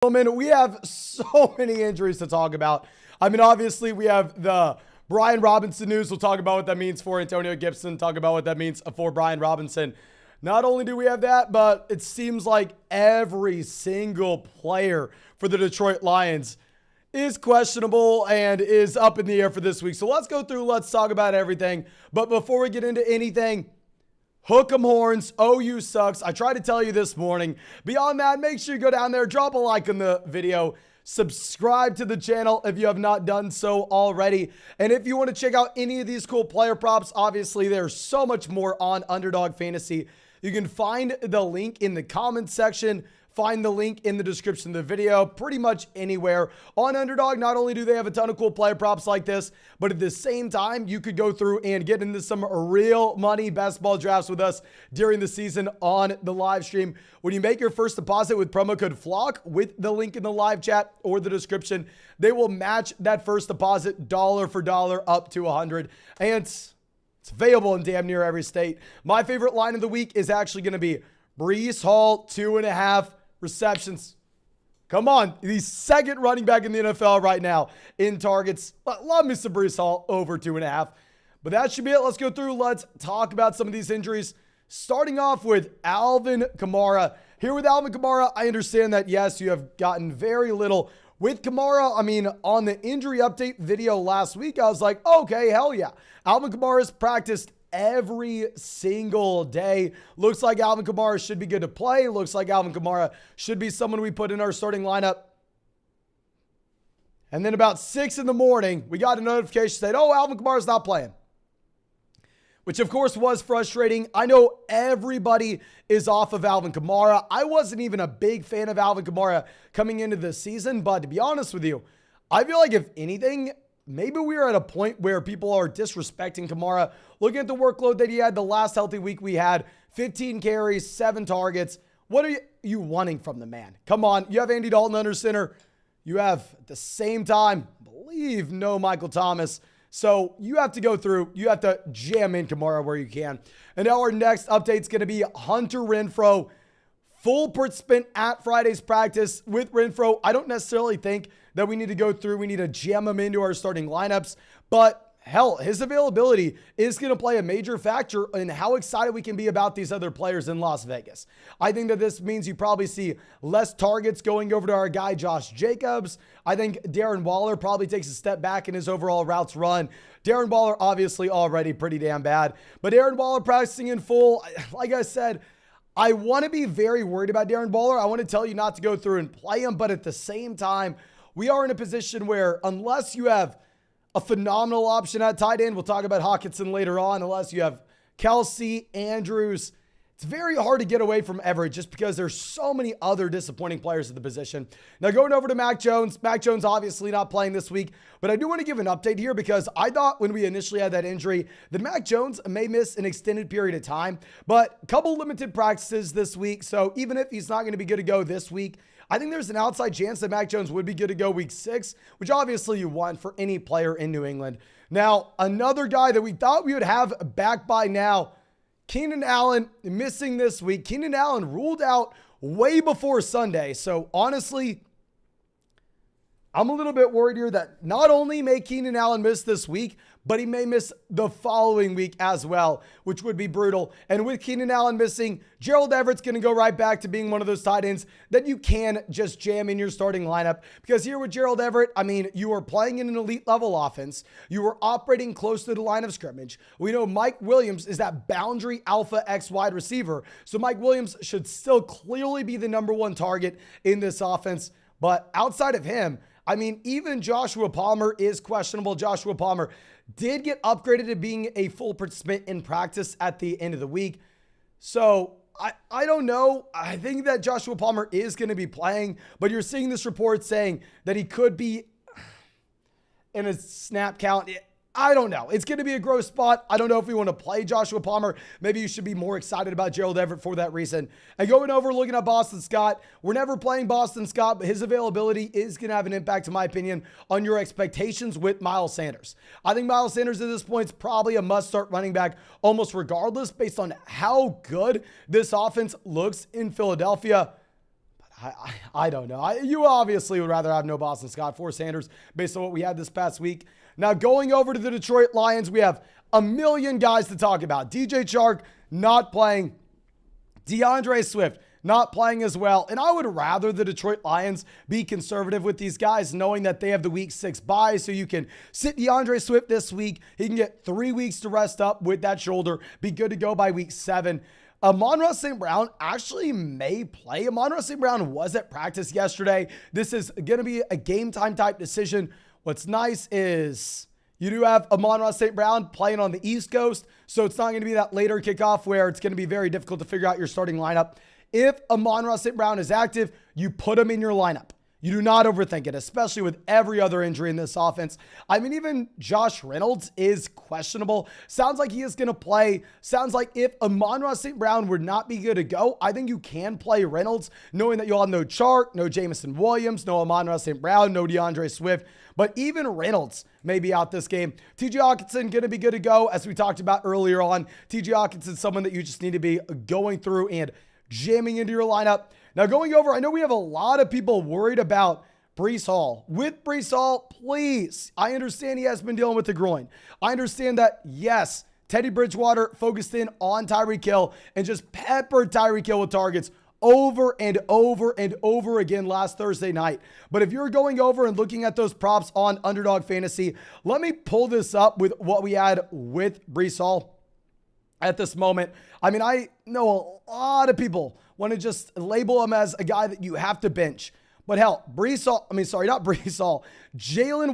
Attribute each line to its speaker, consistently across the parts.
Speaker 1: Gentlemen, we have so many injuries to talk about. I mean, obviously, we have the Brian Robinson news. We'll talk about what that means for Antonio Gibson, talk about what that means for Brian Robinson. Not only do we have that, but it seems like every single player for the Detroit Lions is questionable and is up in the air for this week. So let's go through, let's talk about everything. But before we get into anything, hook 'em horns, OU sucks. I tried to tell you this morning. Beyond that, make sure you go down there, drop a like on the video, subscribe to the channel if you have not done so already. And if you want to check out any of these cool player props, obviously there's so much more on Underdog Fantasy. You can find the link in the comments section. Find the link in the description of the video, pretty much anywhere. On Underdog, not only do they have a ton of cool player props like this, but at the same time, you could go through and get into some real money best ball drafts with us during the season on the live stream. When you make your first deposit with promo code FLOCK with the link in the live chat or the description, they will match that first deposit dollar for dollar up to 100. And it's available in damn near every state. My favorite line of the week is actually going to be Breece Hall, 2.5 receptions. Come on. The second running back in the NFL right now in targets. Love me some Breece Hall over 2.5. But that should be it. Let's go through. Let's talk about some of these injuries. Starting off with Alvin Kamara. Here with Alvin Kamara, I understand that, yes, you have gotten very little. With Kamara, I mean, on the injury update video last week, I was like, okay, hell yeah. Alvin Kamara's practiced every single day. Looks like Alvin Kamara should be good to play. Looks like Alvin Kamara should be someone we put in our starting lineup. And then about 6 in the morning, we got a notification saying, oh, Alvin Kamara's not playing. Which, of course, was frustrating. I know everybody is off of Alvin Kamara. I wasn't even a big fan of Alvin Kamara coming into this season. But to be honest with you, I feel like if anything, maybe we are at a point where people are disrespecting Kamara. Looking at the workload that he had the last healthy week we had, 15 carries, 7 targets. What are you wanting from the man? Come on. You have Andy Dalton under center. You have, at the same time, I believe, no Michael Thomas. So you have to go through. You have to jam in Kamara where you can. And now our next update is going to be Hunter Renfro. Full participant at Friday's practice with Renfro. I don't necessarily think that we need to go through. We need to jam him into our starting lineups. But hell, his availability is going to play a major factor in how excited we can be about these other players in Las Vegas. I think that this means you probably see less targets going over to our guy, Josh Jacobs. I think Darren Waller probably takes a step back in his overall routes run. Darren Waller obviously already pretty damn bad. But Darren Waller practicing in full, like I said, I want to be very worried about Darren Waller. I want to tell you not to go through and play him. But at the same time, we are in a position where unless you have a phenomenal option at tight end, we'll talk about Hawkinson later on, unless you have Kelsey, Andrews, it's very hard to get away from Everett just because there's so many other disappointing players at the position. Now going over to Mac Jones. Mac Jones obviously not playing this week, but I do want to give an update here because I thought when we initially had that injury that Mac Jones may miss an extended period of time, but a couple limited practices this week. So even if he's not going to be good to go this week, I think there's an outside chance that Mac Jones would be good to go week 6, which obviously you want for any player in New England. Now, another guy that we thought we would have back by now, Keenan Allen, missing this week. Keenan Allen ruled out way before Sunday. So honestly, I'm a little bit worried here that not only may Keenan Allen miss this week, but he may miss the following week as well, which would be brutal. And with Keenan Allen missing, Gerald Everett's going to go right back to being one of those tight ends that you can just jam in your starting lineup. Because here with Gerald Everett, I mean, you are playing in an elite level offense. You are operating close to the line of scrimmage. We know Mike Williams is that boundary alpha X wide receiver. So Mike Williams should still clearly be the #1 target in this offense. But outside of him, I mean, even Joshua Palmer is questionable. Joshua Palmer did get upgraded to being a full participant in practice at the end of the week. So I don't know. I think that Joshua Palmer is going to be playing, but you're seeing this report saying that he could be in a snap count. I don't know. It's going to be a gross spot. I don't know if we want to play Joshua Palmer. Maybe you should be more excited about Gerald Everett for that reason. And going over, looking at Boston Scott, we're never playing Boston Scott, but his availability is going to have an impact, in my opinion, on your expectations with Miles Sanders. I think Miles Sanders at this point is probably a must-start running back almost regardless based on how good this offense looks in Philadelphia. I don't know. You obviously would rather have no Boston Scott for Sanders based on what we had this past week. Now, going over to the Detroit Lions, we have a million guys to talk about. DJ Chark not playing. DeAndre Swift not playing as well. And I would rather the Detroit Lions be conservative with these guys, knowing that they have the week 6 bye. So you can sit DeAndre Swift this week. He can get 3 weeks to rest up with that shoulder, be good to go by week 7. Amon-Ra St. Brown actually may play. Amon-Ra St. Brown was at practice yesterday. This is going to be a game time type decision. What's nice is you do have Amon-Ra St. Brown playing on the East Coast, so it's not going to be that later kickoff where it's going to be very difficult to figure out your starting lineup. If Amon-Ra St. Brown is active, you put him in your lineup. You do not overthink it, especially with every other injury in this offense. I mean, even Josh Reynolds is questionable. Sounds like he is going to play. Sounds like if Amon-Ra St. Brown would not be good to go, I think you can play Reynolds, knowing that you'll have no Chark, no Jameson Williams, no Amon-Ra St. Brown, no DeAndre Swift. But even Reynolds may be out this game. TJ Hawkinson going to be good to go, as we talked about earlier on. TJ Hawkinson, someone that you just need to be going through and jamming into your lineup. Now going over, I know we have a lot of people worried about Breece Hall. With Breece Hall, please, I understand he has been dealing with the groin. I understand that, yes, Teddy Bridgewater focused in on Tyreek Hill and just peppered Tyreek Hill with targets over and over and over again last Thursday night. But if you're going over and looking at those props on Underdog Fantasy, let me pull this up with what we had with Breece Hall at this moment. I mean, I know a lot of people want to just label him as a guy that you have to bench. But hell, Jalen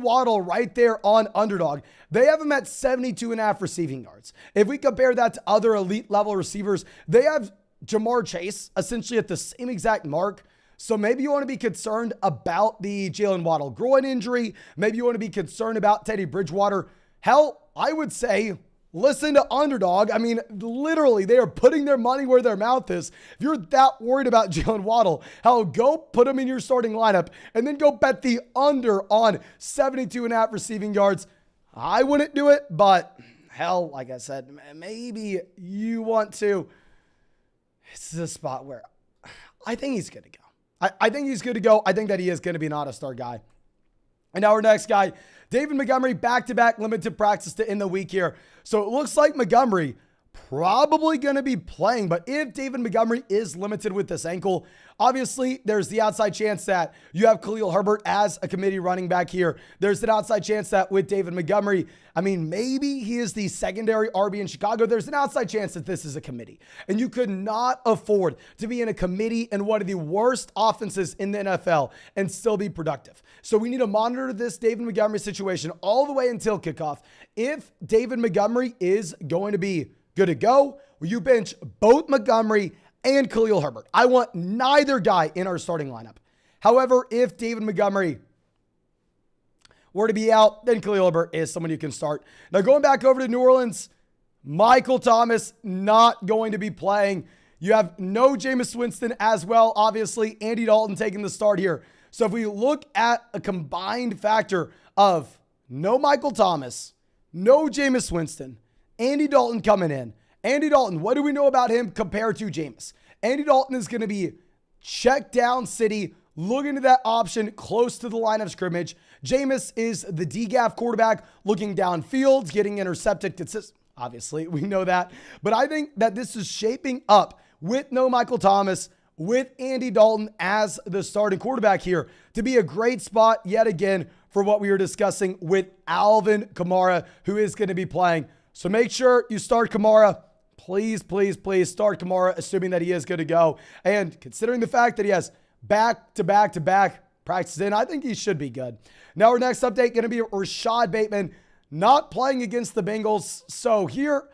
Speaker 1: Waddle right there on Underdog. They have him at 72.5 receiving yards. If we compare that to other elite level receivers, they have Jamar Chase essentially at the same exact mark. So maybe you want to be concerned about the Jalen Waddle groin injury. Maybe you want to be concerned about Teddy Bridgewater. Hell, I would say listen to Underdog. I mean, literally, they are putting their money where their mouth is. If you're that worried about Jalen Waddle, hell, go put him in your starting lineup and then go bet the under on 72.5 receiving yards. I wouldn't do it, but hell, like I said, maybe you want to. This is a spot where I think he's good to go. I think he's good to go. I think that he is going to be an auto-star guy. And now our next guy, David Montgomery, back-to-back limited practice to end the week here. So it looks like Montgomery probably going to be playing. But if David Montgomery is limited with this ankle, obviously there's the outside chance that you have Khalil Herbert as a committee running back here. There's an outside chance that with David Montgomery, I mean, maybe he is the secondary RB in Chicago. There's an outside chance that this is a committee. And you could not afford to be in a committee in one of the worst offenses in the NFL and still be productive. So we need to monitor this David Montgomery situation all the way until kickoff. If David Montgomery is going to be good to go, will you bench both Montgomery and Khalil Herbert? I want neither guy in our starting lineup. However, if David Montgomery were to be out, then Khalil Herbert is someone you can start. Now going back over to New Orleans, Michael Thomas not going to be playing. You have no Jameis Winston as well. Obviously, Andy Dalton taking the start here. So if we look at a combined factor of no Michael Thomas, no Jameis Winston, Andy Dalton coming in. Andy Dalton, what do we know about him compared to Jameis? Andy Dalton is going to be check down city, looking to that option close to the line of scrimmage. Jameis is the DGAF quarterback looking downfield, getting intercepted consistently. Obviously, we know that. But I think that this is shaping up with no Michael Thomas, with Andy Dalton as the starting quarterback here to be a great spot yet again for what we were discussing with Alvin Kamara, who is going to be playing. So make sure you start Kamara. Please, please, please start Kamara, assuming that he is good to go. And considering the fact that he has back-to-back practices in, I think he should be good. Now our next update going to be Rashad Bateman not playing against the Bengals. So here,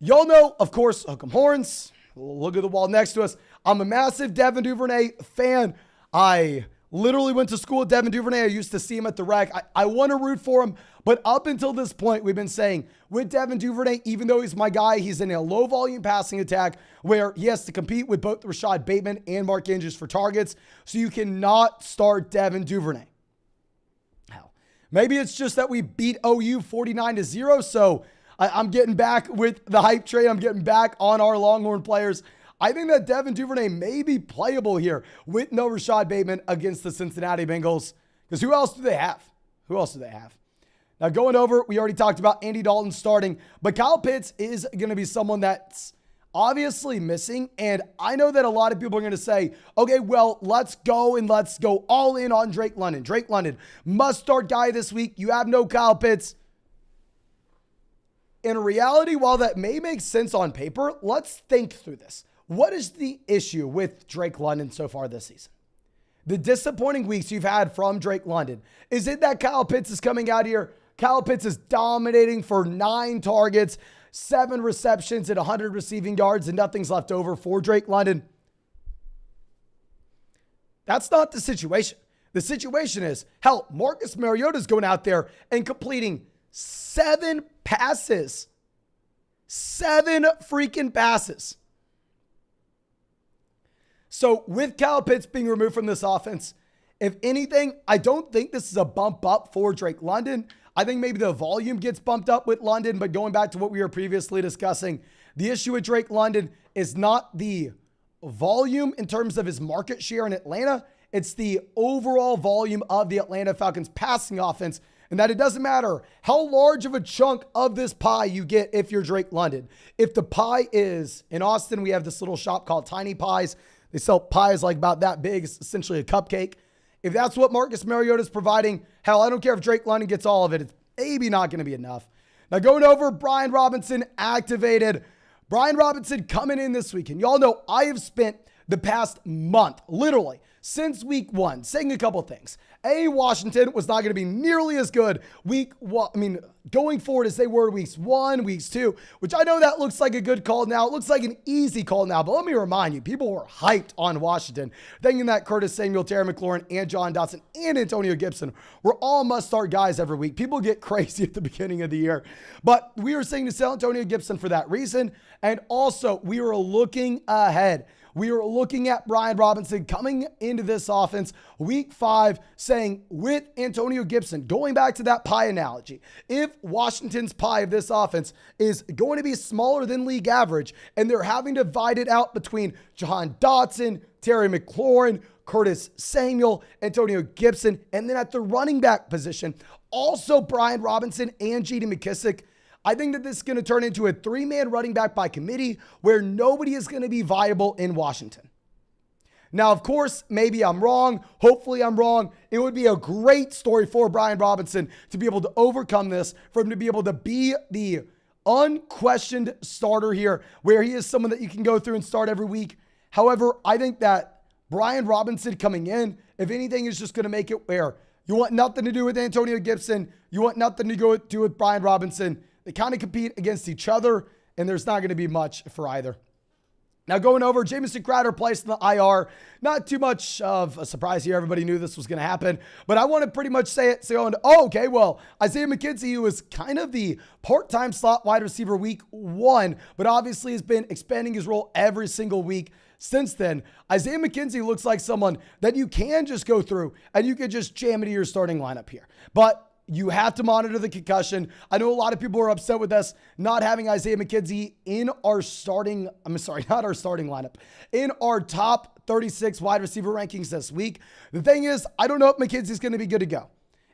Speaker 1: y'all know, of course, Hook'em Horns. Look at the wall next to us. I'm a massive Devin Duvernay fan. I literally went to school with Devin Duvernay. I used to see him at the rec. I want to root for him. But up until this point, we've been saying with Devin Duvernay, even though he's my guy, he's in a low volume passing attack where he has to compete with both Rashad Bateman and Mark Andrews for targets. So you cannot start Devin Duvernay. Hell, maybe it's just that we beat OU 49-0. So I'm getting back with the hype train. I'm getting back on our Longhorn players. I think that Devin Duvernay may be playable here with no Rashad Bateman against the Cincinnati Bengals. Because who else do they have? Now going over, we already talked about Andy Dalton starting, but Kyle Pitts is going to be someone that's obviously missing. And I know that a lot of people are going to say, okay, well, let's go all in on Drake London. Drake London, must start guy this week. You have no Kyle Pitts. In reality, while that may make sense on paper, let's think through this. What is the issue with Drake London so far this season? The disappointing weeks you've had from Drake London. Is it that Kyle Pitts is coming out here? Kyle Pitts is dominating for 9 targets, 7 receptions at 100 receiving yards, and nothing's left over for Drake London. That's not the situation. The situation is, hell, Marcus Mariota's going out there and completing 7 passes. 7 freaking passes. So with Kyle Pitts being removed from this offense, if anything, I don't think this is a bump up for Drake London. I think maybe the volume gets bumped up with London, but going back to what we were previously discussing, the issue with Drake London is not the volume in terms of his market share in Atlanta. It's the overall volume of the Atlanta Falcons passing offense, and that it doesn't matter how large of a chunk of this pie you get if you're Drake London. If the pie is, in Austin, we have this little shop called Tiny Pies. They sell pies like about that big. It's essentially a cupcake. If that's what Marcus Mariota is providing, hell, I don't care if Drake London gets all of it. It's maybe not going to be enough. Now going over, Brian Robinson activated. Brian Robinson coming in this week. And y'all know I have spent the past month, literally, since week 1, saying a couple things. Washington was not going to be nearly as good going forward as they were weeks 1, weeks 2, which I know that looks like a good call now. It looks like an easy call now, but let me remind you, people were hyped on Washington, thinking that Curtis Samuel, Terry McLaurin, and John Dotson, and Antonio Gibson were all must-start guys every week. People get crazy at the beginning of the year, but we were saying to sell Antonio Gibson for that reason, and also we were looking ahead. We were looking at Brian Robinson coming into this offense week 5, saying with Antonio Gibson, going back to that pie analogy, if Washington's pie of this offense is going to be smaller than league average, and they're having to divide it out between John Dotson, Terry McLaurin, Curtis Samuel, Antonio Gibson, and then at the running back position, also Brian Robinson and J.D. McKissic, I think that this is going to turn into a 3-man running back by committee where nobody is going to be viable in Washington. Now, of course, maybe I'm wrong. Hopefully I'm wrong. It would be a great story for Brian Robinson to be able to overcome this, for him to be able to be the unquestioned starter here, where he is someone that you can go through and start every week. However, I think that Brian Robinson coming in, if anything, is just going to make it where you want nothing to do with Antonio Gibson. You want nothing to do with Brian Robinson. They kind of compete against each other, and there's not going to be much for either. Now going over, Jamison Crowder placed in the IR. Not too much of a surprise here. Everybody knew this was going to happen. But I want to pretty much say okay, well, Isaiah Mckinsey, who was kind of the part-time slot wide receiver week 1, but obviously has been expanding his role every single week since then. Isaiah Mckinsey looks like someone that you can just go through and you can just jam into your starting lineup here. But you have to monitor the concussion. I know a lot of people are upset with us not having Isaiah Mckinsey in our lineup, in our top 36 wide receiver rankings this week. The thing is, I don't know if McKinsey's going to be good to go.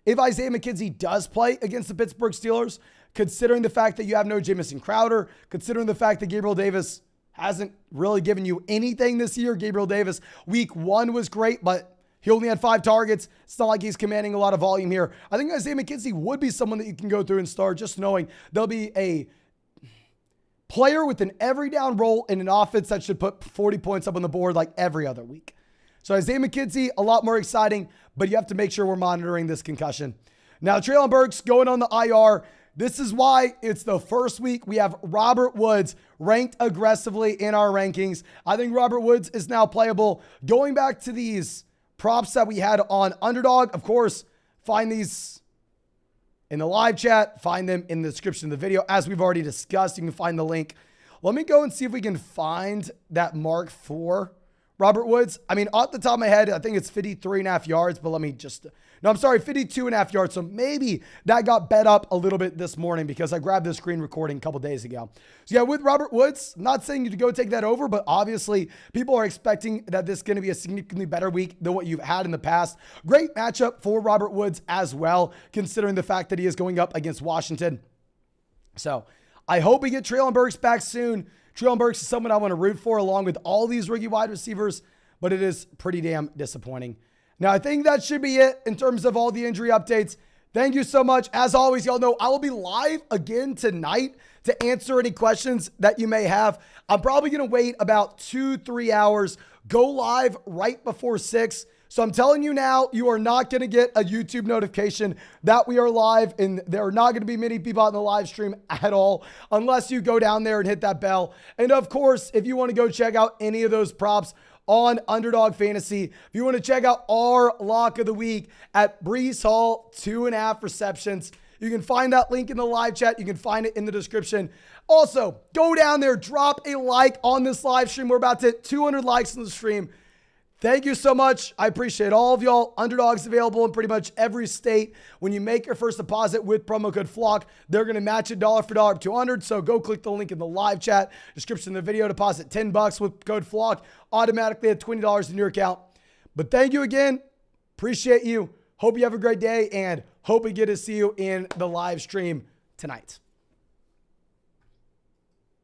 Speaker 1: If Isaiah McKinsey does play against the Pittsburgh Steelers, considering the fact that you have no Jamison Crowder, considering the fact that Gabriel Davis hasn't really given you anything this year. Gabriel Davis, week 1 was great, but he only had 5 targets. It's not like he's commanding a lot of volume here. I think Isaiah McKinsey would be someone that you can go through and start, just knowing there'll be a player with an every down role in an offense that should put 40 points up on the board like every other week. So Isaiah McKinsey, a lot more exciting, but you have to make sure we're monitoring this concussion. Now, Treylon Burks going on the IR. This is why it's the first week we have Robert Woods ranked aggressively in our rankings. I think Robert Woods is now playable. Going back to these props that we had on Underdog, of course, find these in the live chat, find them in the description of the video. As we've already discussed, you can find the link. Let me go and see if we can find that mark for Robert Woods. I mean, off the top of my head, I think it's 53.5 yards, but let me just, no, I'm sorry, 52.5 yards. So maybe that got bet up a little bit this morning because I grabbed the screen recording a couple days ago. So yeah, with Robert Woods, I'm not saying you to go take that over, but obviously people are expecting that this is going to be a significantly better week than what you've had in the past. Great matchup for Robert Woods as well, considering the fact that he is going up against Washington. So I hope we get Treylon Burks back soon. Treylon Burks is someone I want to root for along with all these rookie wide receivers, but it is pretty damn disappointing. Now, I think that should be it in terms of all the injury updates. Thank you so much. As always, y'all know I will be live again tonight to answer any questions that you may have. I'm probably going to wait about 2-3 hours, go live right before 6. So I'm telling you now, you are not going to get a YouTube notification that we are live, and there are not going to be many people on the live stream at all unless you go down there and hit that bell. And of course, if you want to go check out any of those props on Underdog Fantasy, if you want to check out our lock of the week at Breece Hall, 2.5 receptions, you can find that link in the live chat. You can find it in the description. Also, go down there, drop a like on this live stream. We're about to hit 200 likes on the stream. Thank you so much. I appreciate all of y'all. Underdog's available in pretty much every state. When you make your first deposit with promo code FLOCK, they're going to match it dollar for dollar up to 200. So go click the link in the live chat description of the video. Deposit $10 with code FLOCK. Automatically at $20 in your account. But thank you again. Appreciate you. Hope you have a great day and hope we get to see you in the live stream tonight.